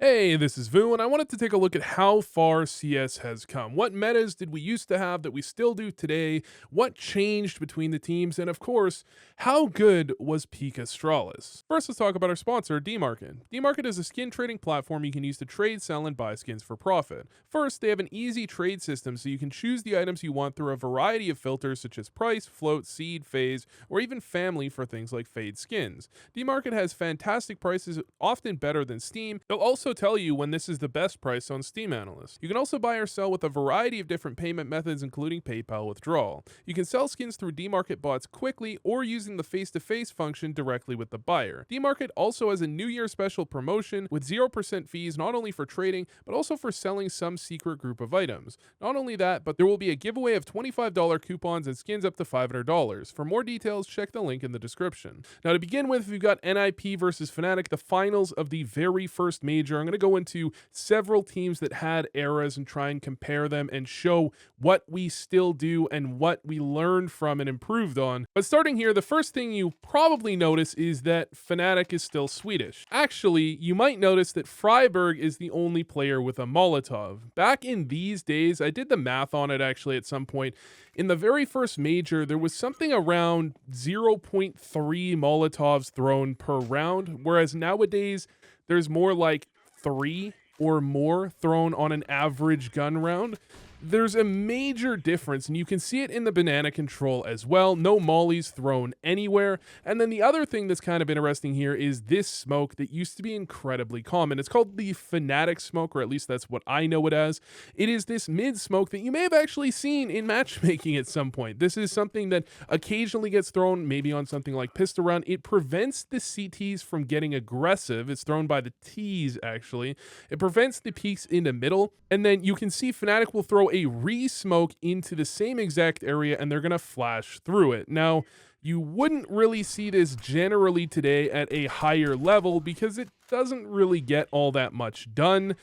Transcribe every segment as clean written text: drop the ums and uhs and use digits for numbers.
Hey, this is Vu, and I wanted to take a look at how far CS has come. What metas did we used to have that we still do today? What changed between the teams? And of course, how good was peak Astralis? First, let's talk about our sponsor, Dmarket. Dmarket is a skin trading platform you can use to trade, sell, and buy skins for profit. First, they have an easy trade system so you can choose the items you want through a variety of filters such as price, float, seed, phase, or even family for things like fade skins. Dmarket has fantastic prices, often better than Steam. They'll also tell you when this is the best price on Steam Analyst. You can also buy or sell with a variety of different payment methods, including PayPal withdrawal. You can sell skins through Dmarket bots quickly or using the face-to-face function directly with the buyer. Dmarket also has a New Year special promotion with 0% fees not only for trading, but also for selling some secret group of items. Not only that, but there will be a giveaway of $25 coupons and skins up to $500. For more details, check the link in the description. Now to begin with, we've got NIP versus Fnatic, the finals of the very first major. I'm going to go into several teams that had eras and try and compare them and show what we still do and what we learned from and improved on. But starting here, the first thing you probably notice is that Fnatic is still Swedish. Actually, you might notice that Freiburg is the only player with a Molotov. Back in these days, I did the math on it actually at some point. In the very first major, there was something around 0.3 Molotovs thrown per round, whereas nowadays there's more like 3 or more thrown on an average gun round. There's a major difference, and you can see it in the banana control as well. No mollies thrown anywhere. And then the other thing that's kind of interesting here is this smoke that used to be incredibly common. It's called the Fnatic smoke, or at least that's what I know it as. It is this mid smoke that you may have actually seen in matchmaking at some point. This is something that occasionally gets thrown, maybe on something like pistol round. It prevents the CTs from getting aggressive. It's thrown by the Ts, actually. It prevents the peaks in the middle. And then you can see Fnatic will throw a re-smoke into the same exact area and they're going to flash through it. Now, you wouldn't really see this generally today at a higher level because it doesn't really get all that much done.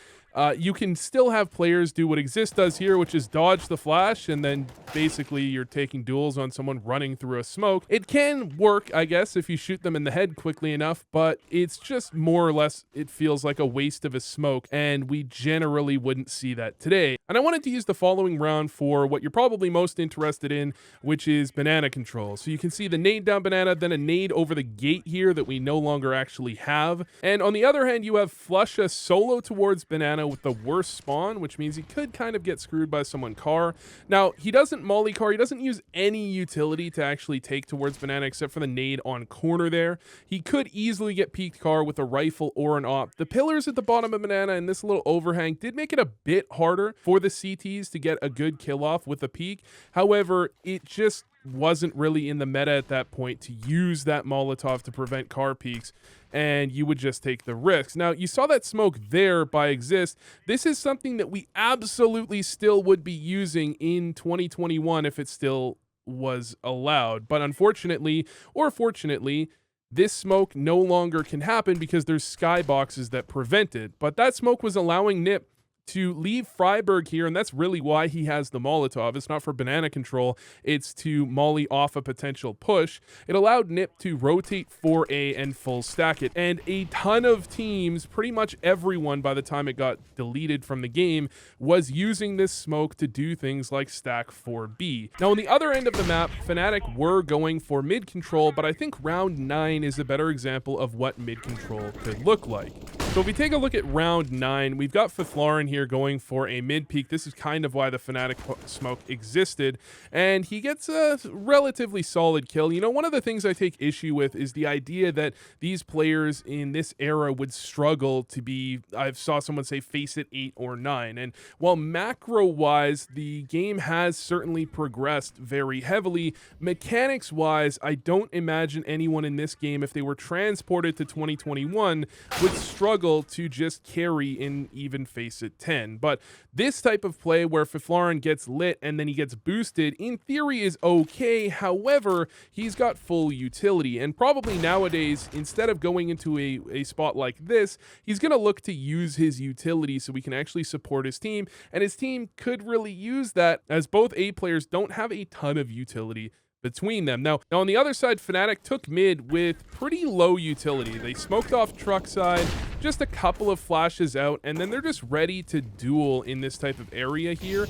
You can still have players do what Exist does here, which is dodge the flash, and then basically you're taking duels on someone running through a smoke. It can work, I guess, if you shoot them in the head quickly enough, but it's just more or less, it feels like a waste of a smoke, and we generally wouldn't see that today. And I wanted to use the following round for what you're probably most interested in, which is banana control. So you can see the nade down banana, then a nade over the gate here that we no longer actually have. And on the other hand, you have Flusha solo towards banana with the worst spawn, which means he could kind of get screwed by someone car. Now, he doesn't molly car, he doesn't use any utility to actually take towards banana except for the nade on corner there. He could easily get peeked car with a rifle or an op. The pillars at the bottom of banana and this little overhang did make it a bit harder for the CTs to get a good kill off with a peek. However, it just wasn't really in the meta at that point to use that Molotov to prevent car peaks, and you would just take the risks. Now, you saw that smoke there by Exist. This is something that we absolutely still would be using in 2021 if it still was allowed. But unfortunately, or fortunately, this smoke no longer can happen because there's skyboxes that prevent it. But that smoke was allowing Nip to leave Freiburg here, and that's really why he has the Molotov. It's not for banana control, it's to molly off a potential push. It allowed Nip to rotate 4A and full stack it, and a ton of teams, pretty much everyone by the time it got deleted from the game, was using this smoke to do things like stack 4B. Now on the other end of the map, Fnatic were going for mid control, but I think round 9 is a better example of what mid control could look like. So if we take a look at round 9, we've got Fiflaurin here going for a mid peak. This is kind of why the Fnatic smoke existed, and he gets a relatively solid kill. You know, one of the things I take issue with is the idea that these players in this era would struggle to be, I saw someone say face it 8 or 9, and while macro-wise, the game has certainly progressed very heavily, mechanics-wise, I don't imagine anyone in this game, if they were transported to 2021, would struggle to just carry in even face it 10. But this type of play where Fiflaurin gets lit and then he gets boosted, in theory is okay. However, he's got full utility, and probably nowadays, instead of going into a spot like this, he's going to look to use his utility so we can actually support his team, and his team could really use that, as both A players don't have a ton of utility between them. Now on the other side, Fnatic took mid with pretty low utility. They smoked off truck side, just a couple of flashes out, and then they're just ready to duel in this type of area here.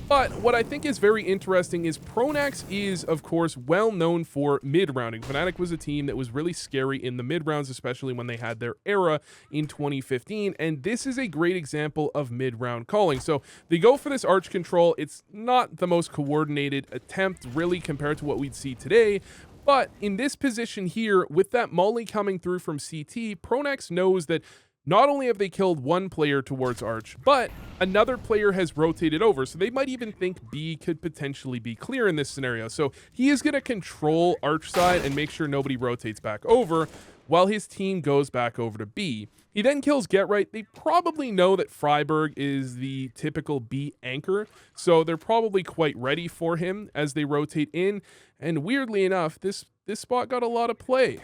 But what I think is very interesting is Pronax is, of course, well known for mid-rounding. Fnatic was a team that was really scary in the mid-rounds, especially when they had their era in 2015, and this is a great example of mid-round calling. So they go for this arch control. It's not the most coordinated attempt, really, compared to what we'd see today, but in this position here, with that molly coming through from CT, Pronax knows that not only have they killed one player towards Arch, but another player has rotated over, so they might even think B could potentially be clear in this scenario. So he is going to control Arch side and make sure nobody rotates back over, while his team goes back over to B. He then kills Get Right. They probably know that Freiburg is the typical B anchor, so they're probably quite ready for him as they rotate in, and weirdly enough, this spot got a lot of play.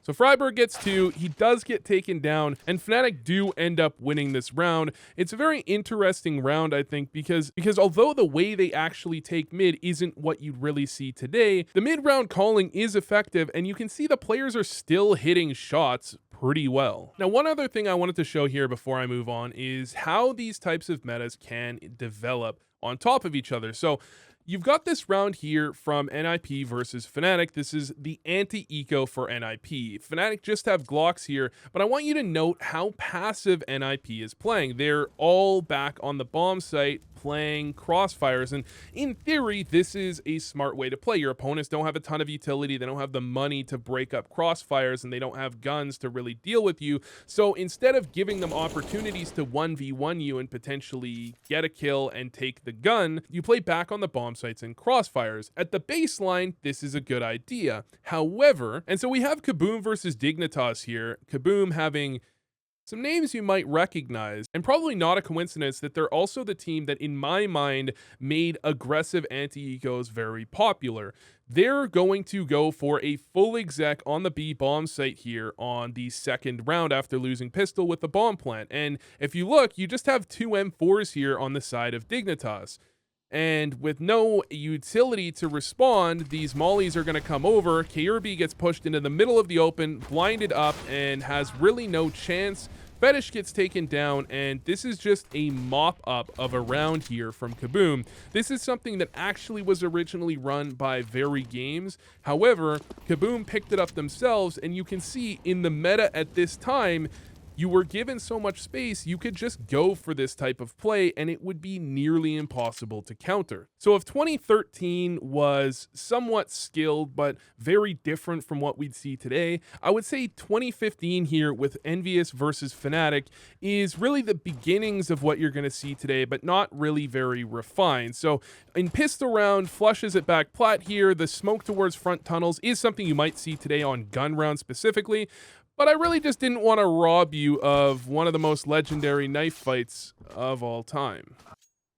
So Freiburg gets 2, he does get taken down, and Fnatic do end up winning this round. It's a very interesting round, I think, because although the way they actually take mid isn't what you'd really see today, the mid-round calling is effective, and you can see the players are still hitting shots pretty well. Now, one other thing I wanted to show here before I move on is how these types of metas can develop on top of each other. So you've got this round here from NIP versus Fnatic. This is the anti-eco for NIP. Fnatic just have Glocks here, but I want you to note how passive NIP is playing. They're all back on the bomb site playing crossfires, and in theory, this is a smart way to play. Your opponents don't have a ton of utility, they don't have the money to break up crossfires, and they don't have guns to really deal with you. So instead of giving them opportunities to 1v1 you and potentially get a kill and take the gun, you play back on the bomb sites and crossfires. At the baseline, this is a good idea. However, and so we have Kaboom versus Dignitas here. Kaboom having some names you might recognize, and probably not a coincidence that they're also the team that, in my mind, made aggressive anti-ecos very popular. They're going to go for a full exec on the B bomb site here on the second round after losing pistol with the bomb plant. And if you look, you just have 2 M4s here on the side of Dignitas. And with no utility to respond, these mollies are going to come over. Kyurbi gets pushed into the middle of the open, blinded up, and has really no chance. Fetish gets taken down, and this is just a mop-up of a round here from Kaboom. This is something that actually was originally run by Very Games. However, Kaboom picked it up themselves, and you can see in the meta at this time, you were given so much space, you could just go for this type of play and it would be nearly impossible to counter. So if 2013 was somewhat skilled but very different from what we'd see today, I would say 2015 here with Envious versus Fnatic is really the beginnings of what you're going to see today, but not really very refined. So in pistol round, flushes at back plat here, the smoke towards front tunnels is something you might see today on gun round specifically. But I really just didn't want to rob you of one of the most legendary knife fights of all time.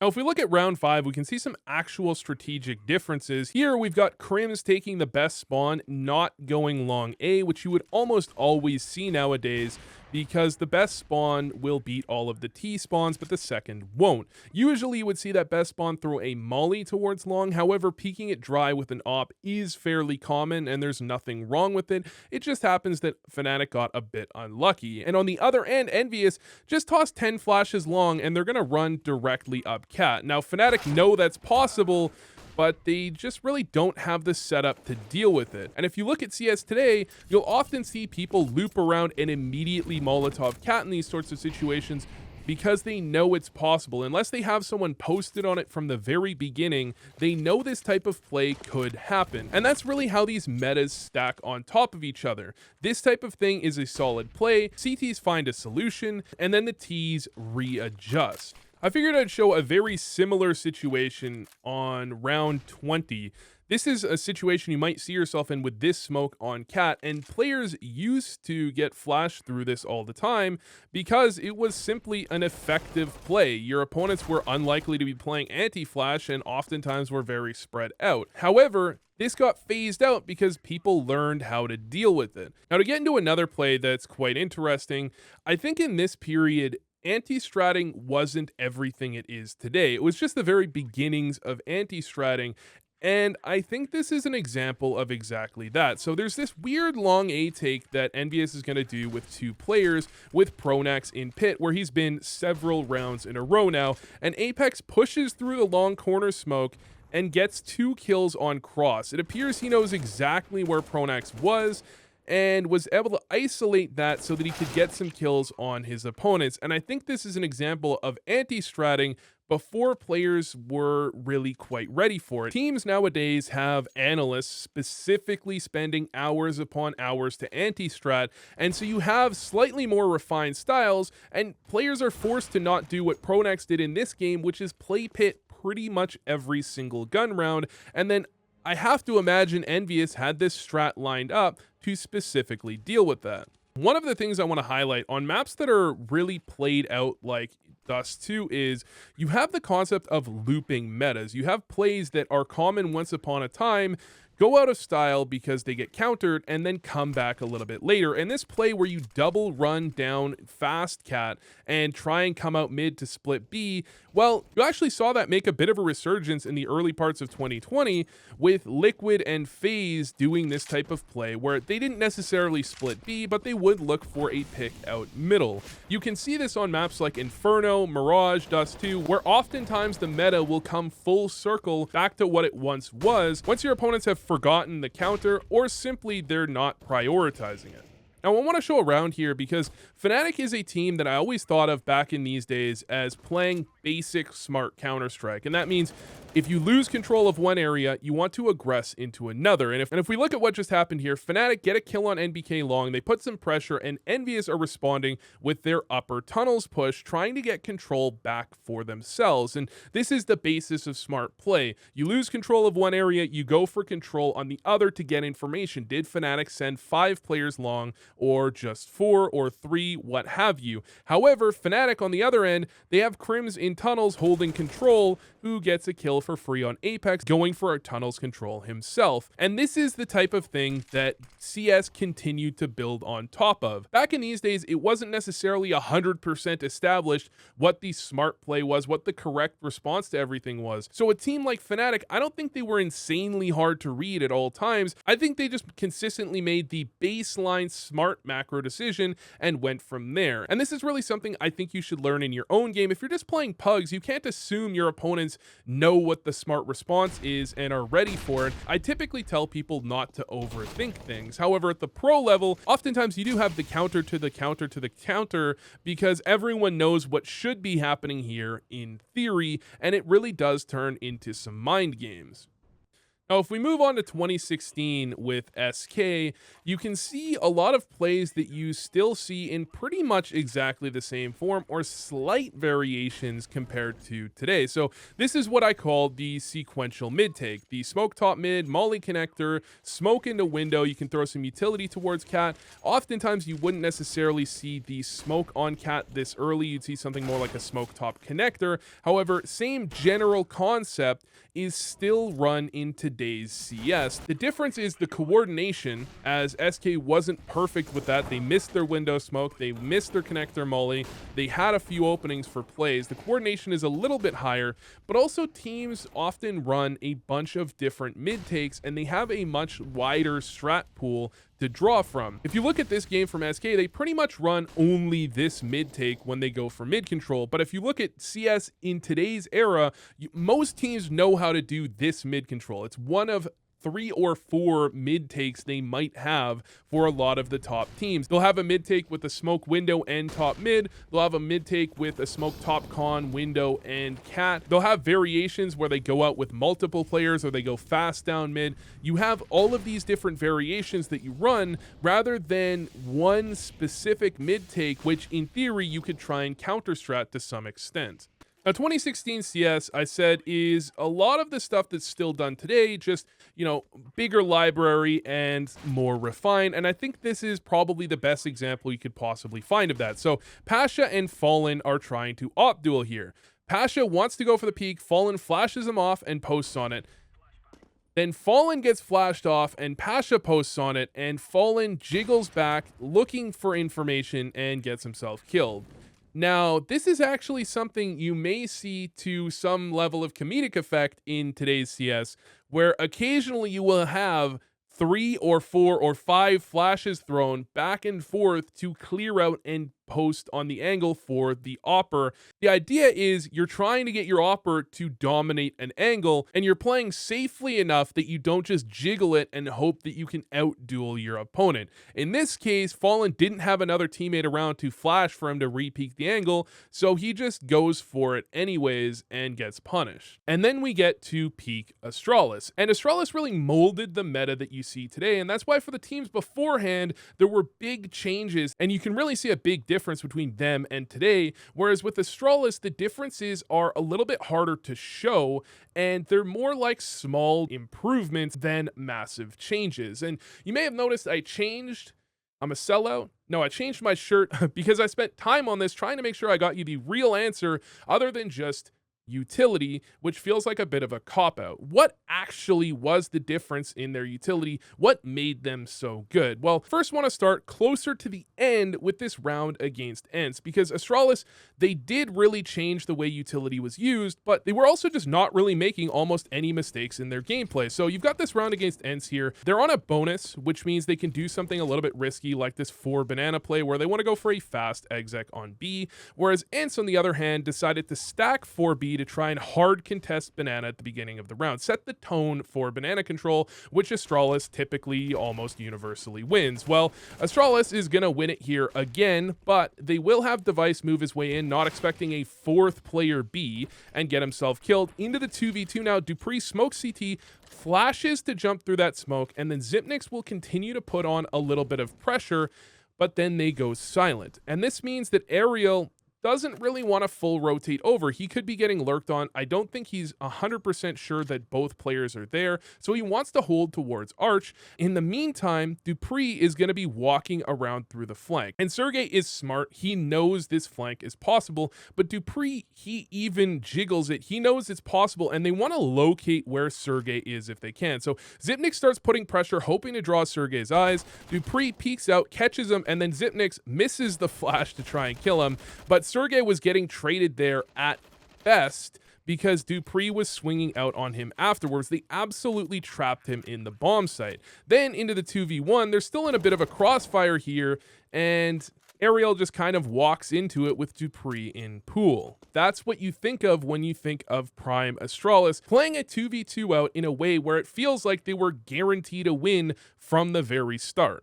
Now, if we look at round 5, we can see some actual strategic differences. Here, we've got Crims taking the best spawn, not going long A, which you would almost always see nowadays, because the best spawn will beat all of the T spawns, but the second won't. Usually you would see that best spawn throw a molly towards long, however, peeking it dry with an op is fairly common, and there's nothing wrong with it. It just happens that Fnatic got a bit unlucky. And on the other end, Envious just tossed 10 flashes long, and they're going to run directly up cat. Now, Fnatic know that's possible, but they just really don't have the setup to deal with it. And if you look at CS today, you'll often see people loop around and immediately Molotov cat in these sorts of situations because they know it's possible. Unless they have someone posted on it from the very beginning, they know this type of play could happen. And that's really how these metas stack on top of each other. This type of thing is a solid play, CTs find a solution, and then the Ts readjust. I figured I'd show a very similar situation on round 20. This is a situation you might see yourself in with this smoke on cat, and players used to get flashed through this all the time because it was simply an effective play. Your opponents were unlikely to be playing anti-flash and oftentimes were very spread out. However, this got phased out because people learned how to deal with it. Now, to get into another play that's quite interesting, I think in this period, anti-stratting wasn't everything it is today. It was just the very beginnings of anti-stratting. And I think this is an example of exactly that. So there's this weird long A take that Envious is going to do with 2 players with Pronax in pit, where he's been several rounds in a row now, and Apex pushes through the long corner smoke and gets 2 kills on cross. It appears he knows exactly where Pronax was and was able to isolate that so that he could get some kills on his opponents. And I think this is an example of anti-stratting before players were really quite ready for it. Teams nowadays have analysts specifically spending hours upon hours to anti-strat, and so you have slightly more refined styles, and players are forced to not do what Pronax did in this game, which is play pit pretty much every single gun round. And then I have to imagine Envious had this strat lined up to specifically deal with that. One of the things I want to highlight on maps that are really played out like Dust 2 is you have the concept of looping metas. You have plays that are common once upon a time, go out of style because they get countered, and then come back a little bit later. And this play where you double run down fast cat and try and come out mid to split B, well, you actually saw that make a bit of a resurgence in the early parts of 2020 with Liquid and FaZe doing this type of play where they didn't necessarily split B, but they would look for a pick out middle. You can see this on maps like Inferno, Mirage, Dust 2, where oftentimes the meta will come full circle back to what it once was once your opponents have forgotten the counter or simply they're not prioritizing it. Now, I want to show around here because Fnatic is a team that I always thought of back in these days as playing basic smart Counter-Strike. And that means if you lose control of one area, you want to aggress into another. And if we look at what just happened here, Fnatic get a kill on NBK long, they put some pressure, and Envious are responding with their upper tunnels push, trying to get control back for themselves. And this is the basis of smart play. You lose control of one area, you go for control on the other to get information. Did Fnatic send 5 players long, or just 4 or 3, what have you? However, Fnatic on the other end, they have Crims in tunnels holding control, who gets a kill for free on Apex, going for a tunnels control himself. And this is the type of thing that CS continued to build on top of. Back in these days, it wasn't necessarily 100% established what the smart play was, what the correct response to everything was. So a team like Fnatic, I don't think they were insanely hard to read at all times. I think they just consistently made the baseline smart macro decision and went from there. And this is really something I think you should learn in your own game. If you're just playing pugs, you can't assume your opponents know what the smart response is and are ready for it. I typically tell people not to overthink things. However, at the pro level, oftentimes you do have the counter to the counter to the counter because everyone knows what should be happening here in theory, and it really does turn into some mind games. Now, if we move on to 2016 with SK, you can see a lot of plays that you still see in pretty much exactly the same form or slight variations compared to today. So this is what I call the sequential mid take. The smoke top mid, molly connector, smoke into window. You can throw some utility towards cat. Oftentimes you wouldn't necessarily see the smoke on cat this early. You'd see something more like a smoke top connector. However, same general concept is still run in today's CS. The difference is the coordination, as SK wasn't perfect with that. They missed their window smoke, they missed their connector molly, they had a few openings for plays. The coordination is a little bit higher, but also teams often run a bunch of different mid takes and they have a much wider strat pool to draw from. If you look at this game from SK, they pretty much run only this mid take when they go for mid control. But if you look at CS in today's era, most teams know how to do this mid control. It's one of 3 or 4 mid takes they might have for a lot of the top teams. They'll have a mid take with a smoke window and top mid. They'll have a mid take with a smoke top con, window, and cat. They'll have variations where they go out with multiple players or they go fast down mid. You have all of these different variations that you run rather than one specific mid take, which in theory you could try and counter strat to some extent. Now, 2016 CS, I said, is a lot of the stuff that's still done today, just, bigger library and more refined. And I think this is probably the best example you could possibly find of that. So Pasha and Fallen are trying to op duel here. Pasha wants to go for the peak. Fallen flashes him off and posts on it. Then Fallen gets flashed off and Pasha posts on it, and Fallen jiggles back looking for information and gets himself killed. Now, this is actually something you may see to some level of comedic effect in today's CS, where occasionally you will have 3 or 4 or 5 flashes thrown back and forth to clear out and post on the angle for the opper. The idea is you're trying to get your opper to dominate an angle, and you're playing safely enough that you don't just jiggle it and hope that you can outduel your opponent. In this case, Fallen didn't have another teammate around to flash for him to re-peek the angle, so he just goes for it anyways and gets punished. And then we get to peak Astralis. And Astralis really molded the meta that you see today, and that's why for the teams beforehand, there were big changes, and you can really see a big difference between them and today, whereas with Astralis, the differences are a little bit harder to show, and they're more like small improvements than massive changes. And you may have noticed I'm a sellout. No, I changed my shirt because I spent time on this trying to make sure I got you the real answer other than just utility, which feels like a bit of a cop-out. What actually was the difference in their utility? What made them so good? Well, first want to start closer to the end with this round against ENCE, because Astralis, they did really change the way utility was used, but they were also just not really making almost any mistakes in their gameplay. So you've got this round against ENCE here. They're on a bonus, which means they can do something a little bit risky, like this 4 banana play where they want to go for a fast exec on B, whereas ENCE, on the other hand, decided to stack 4B to try and hard contest banana at the beginning of the round, set the tone for banana control, which Astralis typically almost universally wins. Well, Astralis is going to win it here again, but they will have Device move his way in, not expecting a 4th player B, and get himself killed. Into the 2v2 now, dupreeh smokes CT, flashes to jump through that smoke, and then Xyp9x will continue to put on a little bit of pressure, but then they go silent. And this means that Aerial doesn't really want to full rotate over. He could be getting lurked on. I don't think he's 100% sure that both players are there, so he wants to hold towards Arch. In the meantime, dupreeh is going to be walking around through the flank. And Sergey is smart. He knows this flank is possible, but dupreeh, he even jiggles it. He knows it's possible, and they want to locate where Sergey is if they can. So Xyp9x starts putting pressure, hoping to draw Sergey's eyes. dupreeh peeks out, catches him, and then Xyp9x misses the flash to try and kill him, but Sergey was getting traded there at best because dupreeh was swinging out on him afterwards. They absolutely trapped him in the bomb site. Then into the 2v1, they're still in a bit of a crossfire here, and Aerial just kind of walks into it with dupreeh in pool. That's what you think of when you think of Prime Astralis, playing a 2v2 out in a way where it feels like they were guaranteed a win from the very start.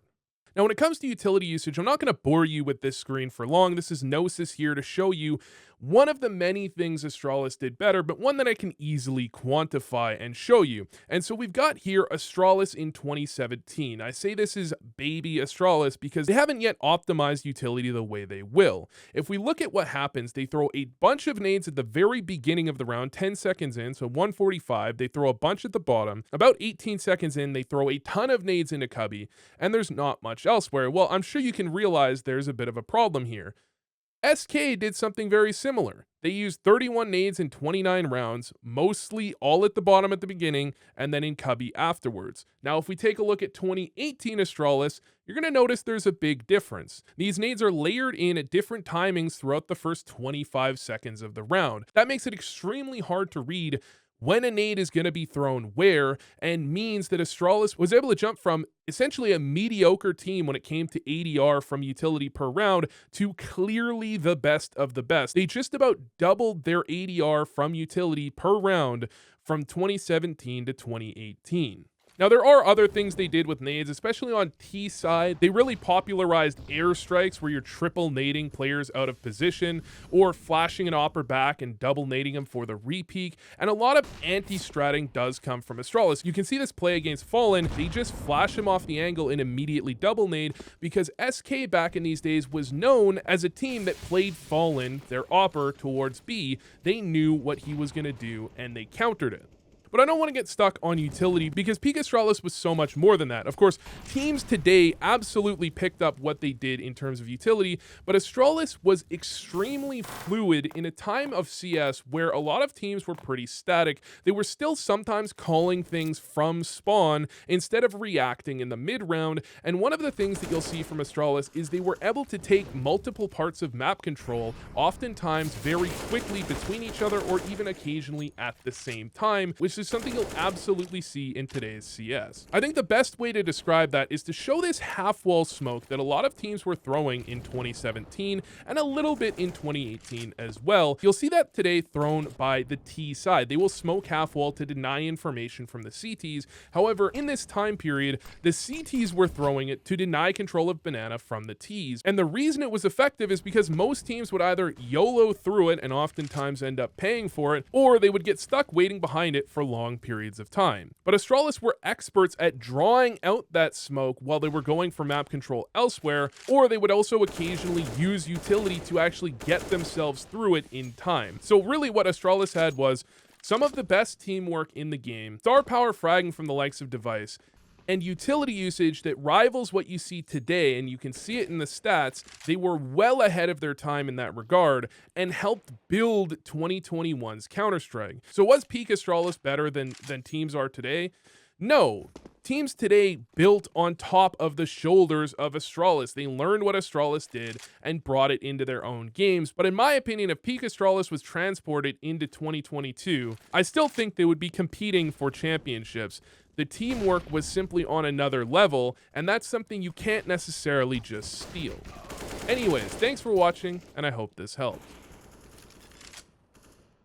Now, when it comes to utility usage, I'm not going to bore you with this screen for long. This is Gnosis here to show you one of the many things Astralis did better, but one that I can easily quantify and show you. And so we've got here Astralis in 2017. I say this is baby Astralis because they haven't yet optimized utility the way they will. If we look at what happens, they throw a bunch of nades at the very beginning of the round, 10 seconds in, so 145. They throw a bunch at the bottom. About 18 seconds in, they throw a ton of nades into Cubby, and there's not much elsewhere. Well, I'm sure you can realize there's a bit of a problem here. SK did something very similar. They used 31 nades in 29 rounds, mostly all at the bottom at the beginning, and then in Cubby afterwards. Now, if we take a look at 2018 Astralis, you're going to notice there's a big difference. These nades are layered in at different timings throughout the first 25 seconds of the round. That makes it extremely hard to read when a nade is going to be thrown where, and means that Astralis was able to jump from essentially a mediocre team when it came to ADR from utility per round to clearly the best of the best. They just about doubled their ADR from utility per round from 2017 to 2018. Now, there are other things they did with nades, especially on T side. They really popularized airstrikes where you're triple nading players out of position, or flashing an opper back and double nading them for the re-peek. And a lot of anti-stratting does come from Astralis. You can see this play against Fallen. They just flash him off the angle and immediately double nade because SK back in these days was known as a team that played Fallen, their opper, towards B. They knew what he was going to do and they countered it. But But I don't want to get stuck on utility because Peak Astralis was so much more than that. Of course, teams today absolutely picked up what they did in terms of utility, but Astralis was extremely fluid in a time of CS where a lot of teams were pretty static. They were still sometimes calling things from spawn instead of reacting in the mid round, and one of the things that you'll see from Astralis is they were able to take multiple parts of map control, oftentimes very quickly between each other or even occasionally at the same time, which is something you'll absolutely see in today's CS. I think the best way to describe that is to show this half-wall smoke that a lot of teams were throwing in 2017 and a little bit in 2018 as well. You'll see that today thrown by the T side. They will smoke half-wall to deny information from the CTs. However, in this time period, the CTs were throwing it to deny control of banana from the Ts. And the reason it was effective is because most teams would either YOLO through it and oftentimes end up paying for it, or they would get stuck waiting behind it for long periods of time. But Astralis were experts at drawing out that smoke while they were going for map control elsewhere, or they would also occasionally use utility to actually get themselves through it in time. So really what Astralis had was some of the best teamwork in the game, star power fragging from the likes of Device, and utility usage that rivals what you see today, and you can see it in the stats. They were well ahead of their time in that regard and helped build 2021's Counter-Strike. So was Peak Astralis better than teams are today? No. Teams today built on top of the shoulders of Astralis. They learned what Astralis did and brought it into their own games. But in my opinion, if Peak Astralis was transported into 2022, I still think they would be competing for championships. The teamwork was simply on another level, and that's something you can't necessarily just steal. Anyways, thanks for watching, and I hope this helped.